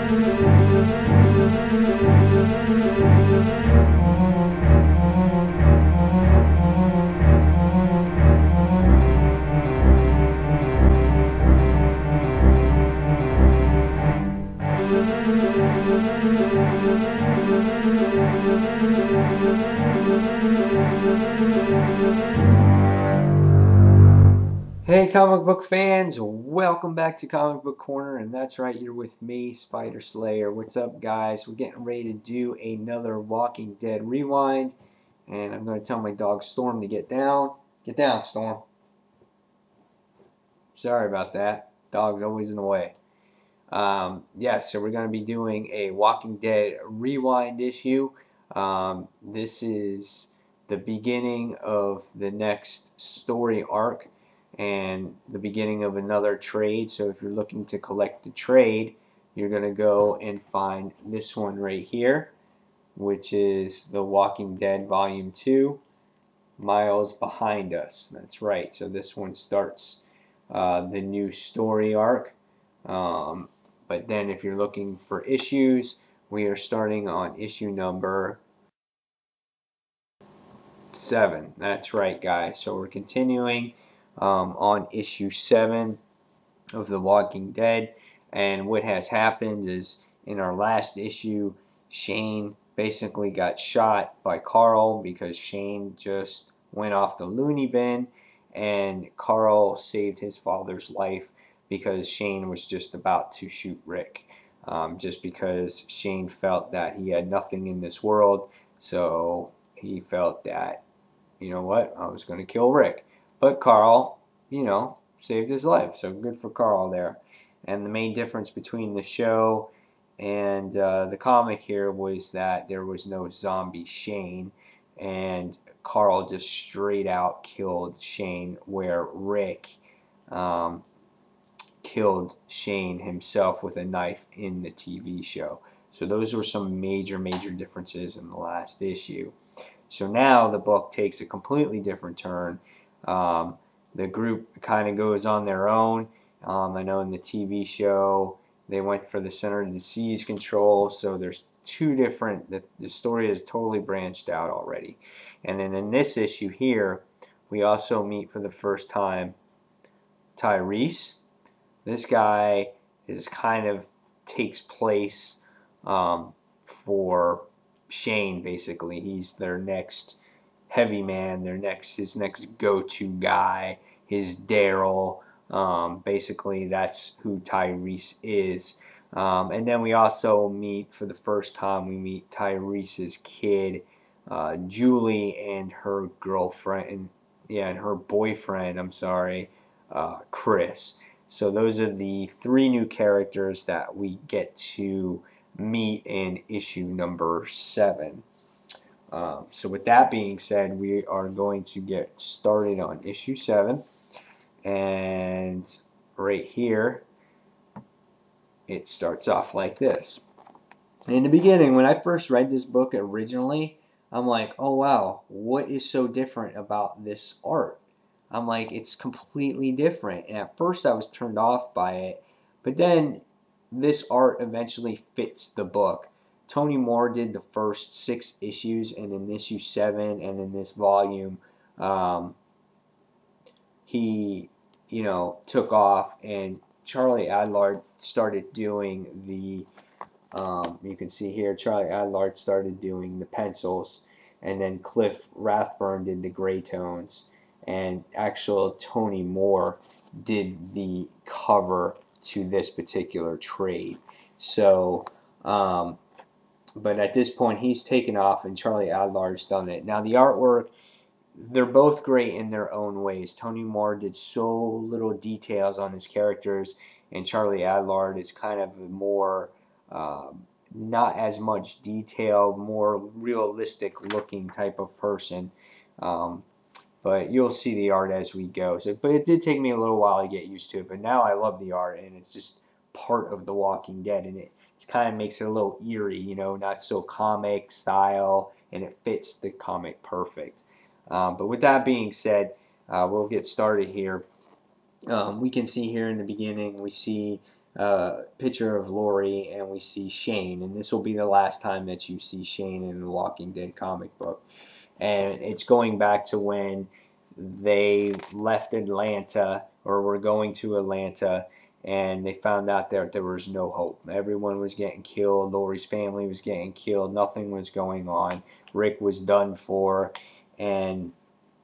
Hey comic book fans, welcome back to Comic Book Corner, and that's right, you're with me, Spider Slayer. What's up, guys? We're getting ready to do another Walking Dead rewind, and I'm going to tell my dog Storm to get down. Get down, Storm. Sorry about that. Dog's always in the way. So we're going to be doing a Walking Dead rewind issue. This is the beginning of the next story arc and the beginning of another trade. So if you're looking to collect the trade, you're going to go and find this one right here, which is The Walking Dead Volume 2, Miles Behind Us. That's right. So this one starts the new story arc. But then if you're looking for issues, we are starting on issue number 7. That's right, guys. So we're continuing on issue 7 of The Walking Dead. And what has happened is in our last issue, Shane basically got shot by Carl because Shane just went off the loony bin, and Carl saved his father's life because Shane was just about to shoot Rick. Just because Shane felt that he had nothing in this world, so he felt that, you know what, I was going to kill Rick. But Carl, saved his life, so good for Carl there. And the main difference between the show and the comic here was that there was no zombie Shane, and Carl just straight out killed Shane, where Rick killed Shane himself with a knife in the TV show. So those were some major differences in the last issue. So now the book takes a completely different turn. The group kind of goes on their own. I know in the TV show they went for the Center of Disease Control, so there's two different, the story is totally branched out already. And then in this issue here, we also meet for the first time Tyrese. This guy is kind of takes place for Shane, basically. He's their next heavy man, his next go-to guy, his Daryl. Basically, that's who Tyrese is. And then we also meet, for the first time, we meet Tyrese's kid, Julie, and her girlfriend, and her boyfriend, I'm sorry, Chris. So those are the 3 new characters that we get to meet in issue number 7. So with that being said, we are going to get started on issue 7. And right here, it starts off like this. In the beginning, when I first read this book originally, I'm like, oh wow, what is so different about this art? I'm like, it's completely different. And at first I was turned off by it, but then this art eventually fits the book. Tony Moore did the first 6 issues, and in issue 7 and in this volume, he, took off, and Charlie Adlard started doing the, you can see here, Charlie Adlard started doing the pencils, and then Cliff Rathburn did the gray tones, and actual Tony Moore did the cover to this particular trade. So, but at this point, he's taken off, and Charlie Adlard's done it. Now, the artwork, they're both great in their own ways. Tony Moore did so little details on his characters, and Charlie Adlard is kind of a more, not as much detail, more realistic looking type of person. But you'll see the art as we go. So, but it did take me a little while to get used to it. But now I love the art, and it's just part of The Walking Dead, and it kind of makes it a little eerie, not so comic style, and it fits the comic perfect. But with that being said, we'll get started here. We can see here in the beginning, we see picture of Lori, and we see Shane, and this will be the last time that you see Shane in the Walking Dead comic book. And it's going back to when they left Atlanta, or were going to Atlanta, and they found out that there was no hope. Everyone was getting killed. Lori's family was getting killed. Nothing was going on. Rick was done for. And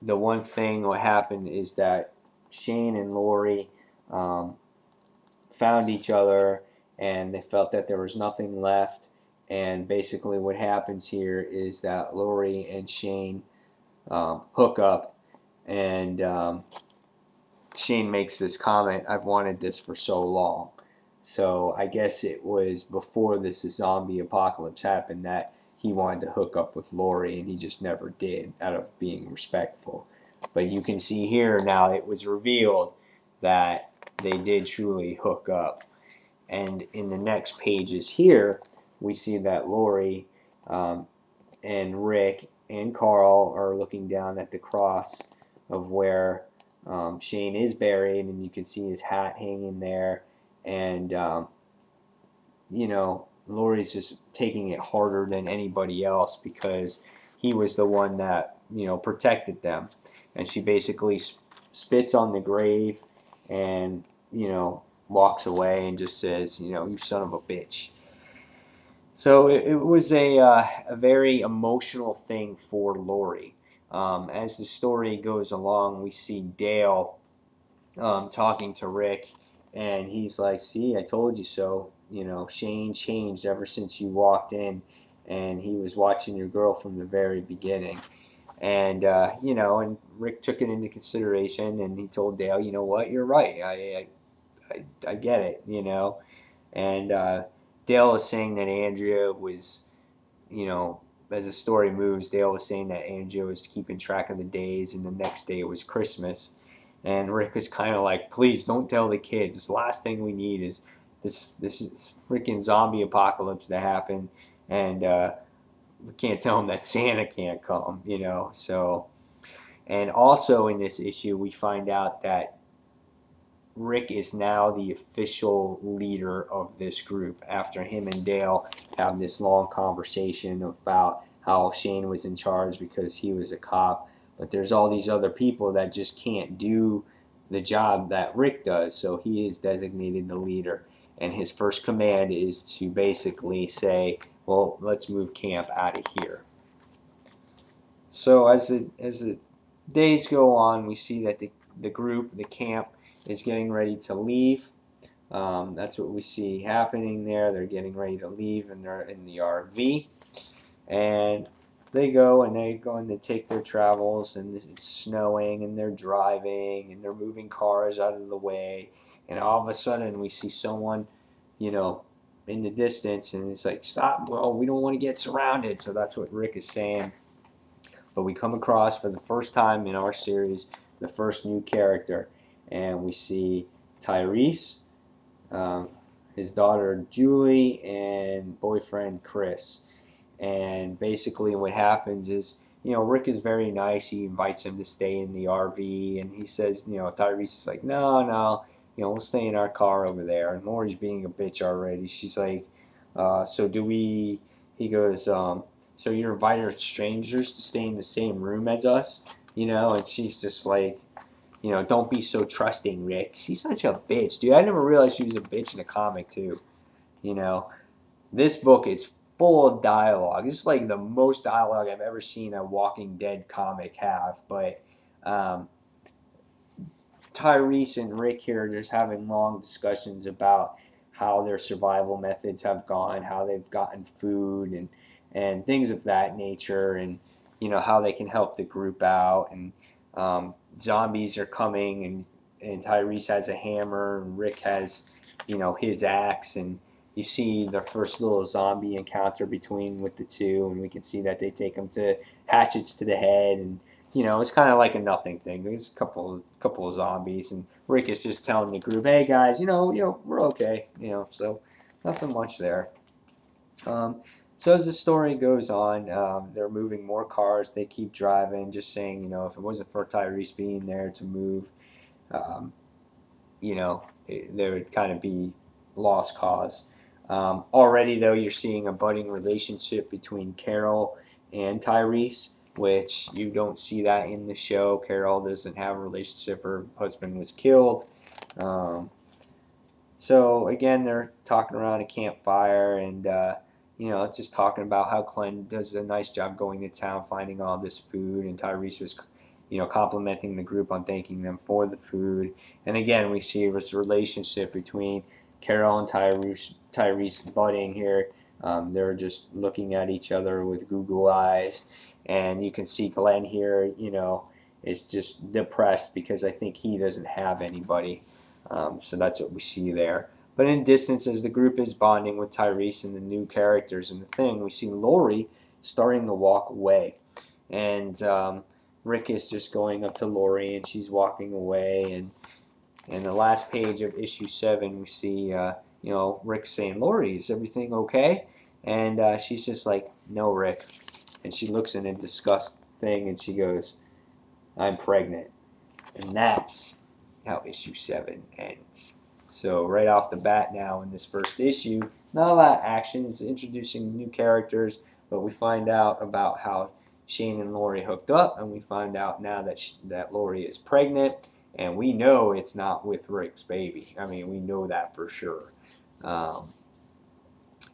the one thing what happened is that Shane and Lori found each other, and they felt that there was nothing left. And basically what happens here is that Lori and Shane hook up, and Shane makes this comment, "I've wanted this for so long." So I guess it was before this zombie apocalypse happened that he wanted to hook up with Lori, and he just never did out of being respectful. But you can see here now it was revealed that they did truly hook up. And in the next pages here, we see that Lori and Rick and Carl are looking down at the cross of where Shane is buried, and you can see his hat hanging there. And you know, Lori's just taking it harder than anybody else because he was the one that, you know, protected them. And she basically spits on the grave and, you know, walks away and just says, you know, "You son of a bitch." So it was a very emotional thing for Lori. As the story goes along, we see Dale talking to Rick, and he's like, "See, I told you so. You know, Shane changed ever since you walked in, and he was watching your girl from the very beginning." And you know, and Rick took it into consideration, and he told Dale, "You know what? You're right. I get it. You know." And Dale was saying that Andrea was, you know, as the story moves, Dale was saying that Andrea was keeping track of the days, and the next day was Christmas. And Rick was kind of like, "Please don't tell the kids. This last thing we need is this freaking zombie apocalypse to happen, and we can't tell them that Santa can't come, you know." So, and also in this issue, we find out that Rick is now the official leader of this group after him and Dale have this long conversation about how Shane was in charge because he was a cop, but there's all these other people that just can't do the job that Rick does, so he is designated the leader. And his first command is to basically say, "Well, let's move camp out of here." So as the days go on, we see that the group, the camp, is getting ready to leave. That's what we see happening there. They're getting ready to leave, and they're in the RV. And they go and they take their travels, and it's snowing, and they're driving, and they're moving cars out of the way. And all of a sudden, we see someone, you know, in the distance, and it's like, "Stop, well, we don't want to get surrounded." So that's what Rick is saying. But we come across, for the first time in our series, the first new character, and we see Tyrese, his daughter Julie, and boyfriend Chris. And basically what happens is, you know, Rick is very nice. He invites him to stay in the RV, and he says, you know, Tyrese is like, "No, no, you know, we'll stay in our car over there." And Lori's being a bitch already. She's like, "So do we," he goes, "So you're inviting strangers to stay in the same room as us?" You know, and she's just like, you know, "Don't be so trusting, Rick." She's such a bitch, dude. I never realized she was a bitch in the comic, too. You know, this book is full of dialogue. This is like the most dialogue I've ever seen a Walking Dead comic have. But Tyrese and Rick here are just having long discussions about how their survival methods have gone, how they've gotten food, and things of that nature, and, you know, how they can help the group out. And zombies are coming, and Tyrese has a hammer, and Rick has, you know, his axe, and you see the first little zombie encounter between with the two, and we can see that they take them to hatchets to the head, and, you know, it's kind of like a nothing thing. There's a couple of zombies, and Rick is just telling the group, "Hey guys, we're okay," you know, so nothing much there. So as the story goes on, they're moving more cars. They keep driving, just saying, you know, if it wasn't for Tyrese being there to move, um, you know, there would kind of be lost cause. Already, though, you're seeing a budding relationship between Carol and Tyrese, which you don't see that in the show. Carol doesn't have a relationship. Her husband was killed. Um, so again, they're talking around a campfire, and just talking about how Clem does a nice job going to town, finding all this food, and Tyrese was, complimenting the group on thanking them for the food. And again, we see this relationship between Carol and Tyrese budding here. They're just looking at each other with Google eyes, and you can see Glenn here, is just depressed because I think he doesn't have anybody. So that's what we see there. But in distance, as the group is bonding with Tyrese and the new characters and the thing, we see Lori starting to walk away. And Rick is just going up to Lori, and she's walking away. And in the last page of issue 7, we see, Rick saying, "Lori, is everything okay?" And she's just like, "No, Rick." And she looks in a disgust thing, and she goes, "I'm pregnant." And that's how issue 7 ends. So right off the bat now in this first issue, not a lot of action. It's introducing new characters, but we find out about how Shane and Lori hooked up, and we find out now that Lori is pregnant, and we know it's not with Rick's baby. I mean, we know that for sure.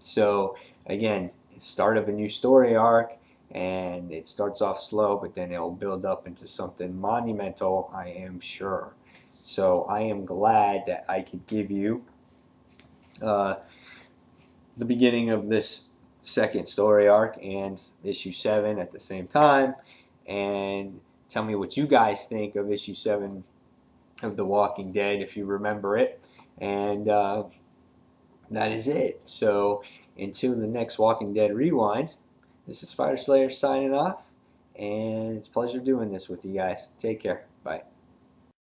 So again, start of a new story arc, and it starts off slow, but then it'll build up into something monumental, I am sure. So I am glad that I could give you the beginning of this second story arc and issue 7 at the same time, and tell me what you guys think of issue 7 of The Walking Dead, if you remember it. And that is it. So until the next Walking Dead Rewind, this is Spider Slayer signing off, and it's a pleasure doing this with you guys. Take care. Bye.